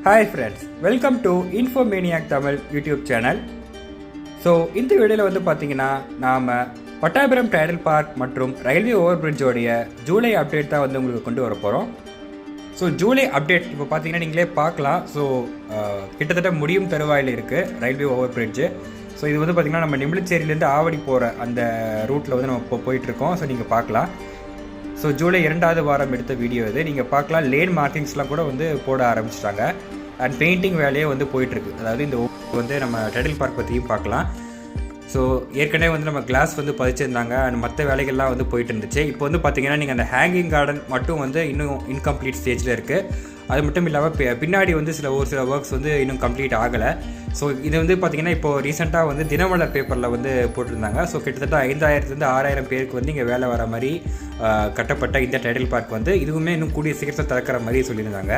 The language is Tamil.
Hi friends, welcome to Infomaniac Tamil YouTube channel. So இந்த வீடியோவில் வந்து பார்த்தீங்கன்னா நாம் பட்டாபிரம் டைடல் பார்க் மற்றும் ரயில்வே ஓவர் பிரிட்ஜோடைய ஜூலை அப்டேட் தான் வந்து உங்களுக்கு கொண்டு வர போகிறோம். ஸோ ஜூலை அப்டேட் இப்போ பார்த்தீங்கன்னா நீங்களே பார்க்கலாம். ஸோ கிட்டத்தட்ட முடியும் தருவாயில் இருக்குது ரயில்வே ஓவர் பிரிட்ஜு. ஸோ இது வந்து பார்த்திங்கன்னா நம்ம நிமிலச்சேரியிலேருந்து ஆவடி போகிற அந்த ரூட்டில் வந்து நம்ம இப்போ போயிட்டுருக்கோம். ஸோ நீங்கள் பார்க்கலாம். ஸோ ஜூலை 2வது வாரம் எடுத்த வீடியோ இது. நீங்கள் பார்க்கலாம், லேன் மார்க்கிங்ஸ்லாம் கூட வந்து போட ஆரம்பிச்சிட்டாங்க. அண்ட் பெயிண்டிங் வேலையே வந்து போயிட்டுருக்கு. அதாவது இந்த வந்து நம்ம டைடல் பார்க் பற்றியும் பார்க்கலாம். ஸோ ஏற்கனவே வந்து நம்ம கிளாஸ் வந்து பதிச்சிருந்தாங்க அண்ட் மற்ற வேலைகள்லாம் வந்து போயிட்டு இருந்துச்சு. இப்போ வந்து பார்த்திங்கன்னா நீங்கள் அந்த ஹேங்கிங் கார்டன் மட்டும் வந்து இன்னும் இன்கம்ப்ளீட் ஸ்டேஜில் இருக்குது. அது மட்டும் இல்லாமல் பின்னாடி வந்து ஒரு சில ஒர்க்ஸ் வந்து இன்னும் கம்ப்ளீட் ஆகலை. ஸோ இது வந்து பார்த்திங்கன்னா இப்போது ரீசெண்டாக வந்து தினமலர் பேப்பரில் வந்து போட்டிருந்தாங்க. ஸோ கிட்டத்தட்ட 5000 6000 பேருக்கு வந்து இங்கே வேலை வர மாதிரி கட்டப்பட்ட இந்த டைடல் பார்க் வந்து இதுவுமே இன்னும் கூடிய சீக்கிரத்தில் திறக்கிற மாதிரி சொல்லியிருந்தாங்க.